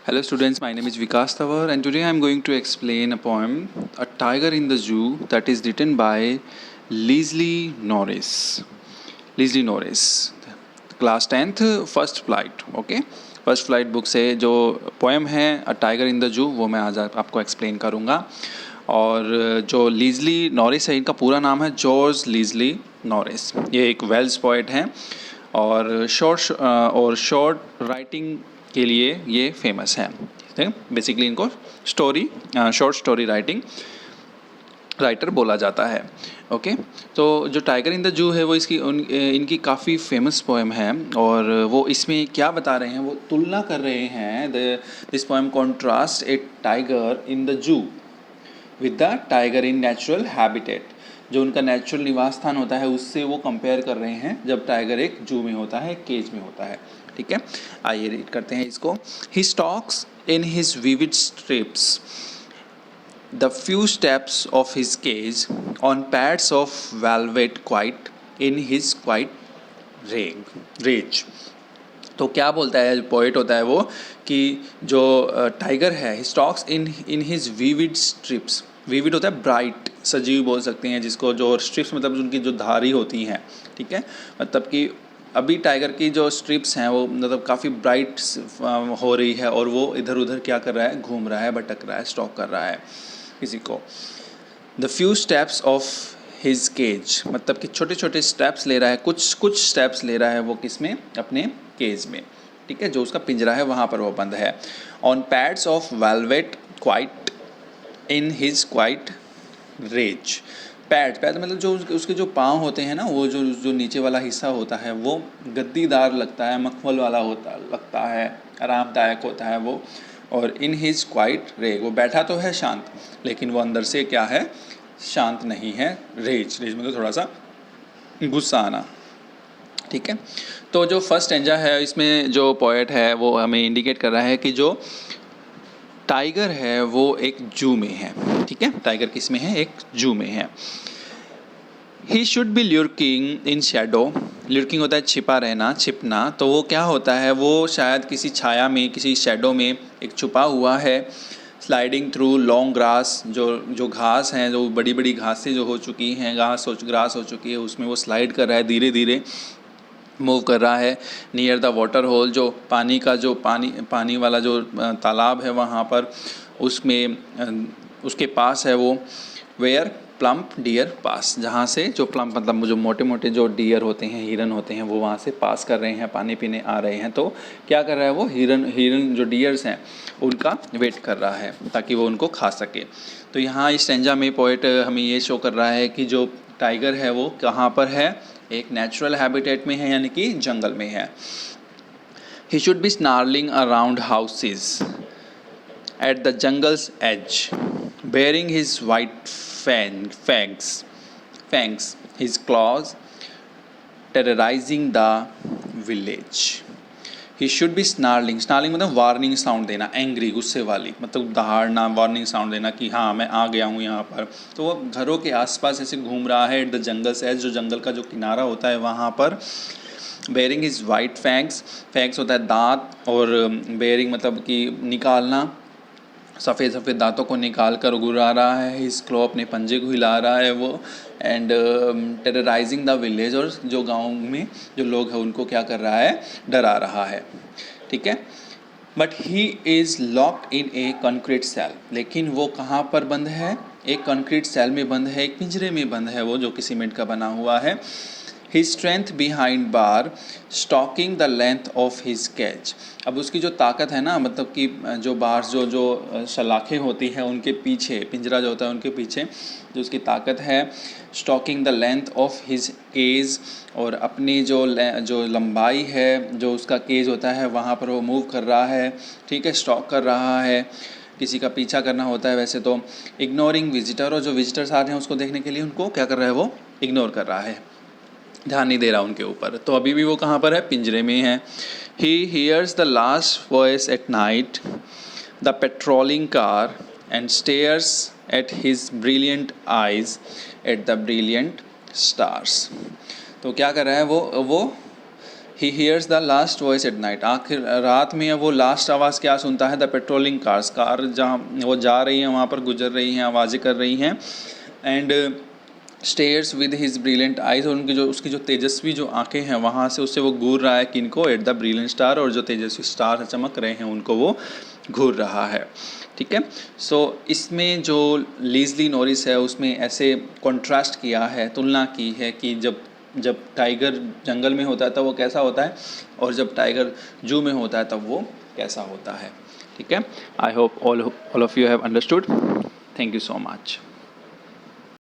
Hello students, my name is Vikas Tawar and today I am going to explain a poem, A Tiger in the Zoo, that is written by Leslie Norris. Leslie Norris, class 10th, first flight. Okay, first flight book से जो poem है a tiger in the zoo वो मैं आज आपको explain करूँगा. और जो लीजली नॉरिस है, इनका पूरा नाम है जॉर्ज लीजली नॉरिस. ये एक वेल्स पोइट हैं और शॉर्ट राइटिंग के लिए ये फेमस है. ठीक है, बेसिकली इनको शॉर्ट स्टोरी राइटिंग राइटर बोला जाता है. ओके, तो जो टाइगर इन द जू है वो इनकी काफ़ी फेमस पोएम है. और वो इसमें क्या बता रहे हैं, वो तुलना कर रहे हैं. This poem contrast A tiger in the zoo with the tiger in natural habitat. जो उनका नेचुरल निवास स्थान होता है उससे वो कंपेयर कर रहे हैं जब टाइगर एक जू में होता है, एक केज में होता है. ठीक है, आइए रीड करते हैं इसको. He stalks in his vivid stripes the few steps of his cage on pads of velvet quite in his quiet rage. तो क्या बोलता है, पोइट होता है वो कि जो टाइगर है, he stalks in his vivid stripes. Vivid होता है ब्राइट, सजीव बोल सकते हैं जिसको. जो स्ट्रिप्स मतलब उनकी जो धारी होती हैं. ठीक है, मतलब कि अभी टाइगर की जो स्ट्रिप्स हैं वो मतलब काफ़ी ब्राइट हो रही है और वो इधर उधर क्या कर रहा है, घूम रहा है, भटक रहा है, स्टॉक कर रहा है किसी को. The few steps of his cage, मतलब कि छोटे छोटे स्टेप्स ले रहा है, कुछ स्टेप्स ले रहा है वो किसमें, अपने केज में. ठीक है, जो उसका पिंजरा है वहाँ पर वो बंद है. On pads of velvet quiet in his quiet rage. Pad मतलब जो उसके जो पाँव होते हैं ना, वो जो नीचे वाला हिस्सा होता है वो गद्दीदार लगता है, मखमल वाला लगता है, आरामदायक होता है वो. और इन हिज क्वाइट रेज, वो बैठा तो है शांत लेकिन वो अंदर से क्या है, शांत नहीं है. रेज मतलब थोड़ा सा गुस्सा आना. ठीक है, तो जो फर्स्ट एंजा है इसमें जो पोएट है वो हमें इंडिकेट कर रहा है कि जो टाइगर है वो एक जू में है. ठीक है, टाइगर किस में है, एक जू में है. He should be lurking in shadow. Lurking होता है छिपा रहना, छिपना. तो वो क्या होता है, वो शायद किसी छाया में, किसी शेडो में एक छुपा हुआ है. स्लाइडिंग थ्रू लॉन्ग ग्रास, जो घास हैं, जो बड़ी बड़ी घासें जो हो चुकी हैं, ग्रास हो चुकी है, उसमें वो स्लाइड कर रहा है, धीरे धीरे मूव कर रहा है. नियर द वाटर होल, जो पानी वाला जो तालाब है वहाँ पर, उसमें उसके पास है वो. वेयर प्लम्प डियर पास, जहाँ से जो प्लम्प मतलब जो मोटे मोटे जो डियर होते हैं, हिरन होते हैं, वो वहाँ से पास कर रहे हैं, पानी पीने आ रहे हैं. तो क्या कर रहा है वो, हिरन जो डियर्स हैं उनका वेट कर रहा है ताकि वो उनको खा सके. तो यहाँ इस स्टैंजा में पोएट हमें ये शो कर रहा है कि जो टाइगर है वो कहाँ पर है, एक नेचुरल हैबिटेट में है, यानी कि जंगल में है. He should B snarling around houses at the jungle's edge, bearing his white fangs, his claws terrorizing the village. He should be snarling मतलब वार्निंग साउंड देना, एंग्री, गुस्से वाली, मतलब दहाड़ना, वार्निंग साउंड देना कि हाँ मैं आ गया हूँ यहाँ पर. तो वो घरों के आसपास ऐसे घूम रहा है. एट द जंगल्स एज, जो जंगल का जो किनारा होता है वहाँ पर. बेयरिंग हिज वाइट फैंग्स होता है दांत, और बेयरिंग मतलब कि निकालना, सफ़ेद सफ़ेद दांतों को निकाल कर गुर्रा रहा है. हिज क्लॉ, अपने पंजे को हिला रहा है वो. एंड टेरराइजिंग द विलेज, और जो गांव में जो लोग हैं उनको क्या कर रहा है, डरा रहा है. ठीक है, but he is locked in a concrete cell. लेकिन वो कहाँ पर बंद है, एक कंक्रीट सेल में बंद है, एक पिंजरे में बंद है वो, जो कि सीमेंट का बना हुआ है. His strength behind bar, stalking the length of his cage. अब उसकी जो ताकत है ना, मतलब कि जो बार्स जो शलाखें होती हैं उनके पीछे, पिंजरा जो होता है उनके पीछे जो उसकी ताकत है. Stalking the length of his cage, और अपनी जो लंबाई है, जो उसका केज होता है वहाँ पर वो मूव कर रहा है. ठीक है, स्टॉक कर रहा है. किसी का पीछा करना होता है वैसे तो. इग्नोरिंग विजिटर, और जो विजिटर्स आ रहे हैं उसको देखने के लिए उनको क्या कर रहा है, वो इग्नोर कर रहा है, ध्यान नहीं दे रहा उनके ऊपर. तो अभी भी वो कहाँ पर है, पिंजरे में है. He hears the last voice at night, the patrolling car, and stairs at his brilliant eyes at the brilliant stars. तो क्या कर रहा है वो ही hears the last voice at night, आखिर रात में वो लास्ट आवाज़ क्या सुनता है? द पेट्रोलिंग कार्स, कार जहाँ वो जा रही हैं वहाँ पर गुजर रही हैं, आवाज़ें कर रही हैं। And stairs with his brilliant eyes, और उनकी जो उसकी जो तेजस्वी जो आंखें हैं वहाँ से उससे वो घूर रहा है किनको? एट द ब्रिलियंट स्टार, और जो तेजस्वी स्टार चमक रहे हैं उनको वो घूर रहा है। ठीक है, सो इसमें जो लीज़ली नॉरिस है उसमें ऐसे कॉन्ट्रास्ट किया है, तुलना की है कि जब जब टाइगर जंगल में होता है तब वो कैसा होता है, और जब टाइगर जू में होता है तब वो कैसा होता है। ठीक है, I hope all of you have understood. Thank you so much.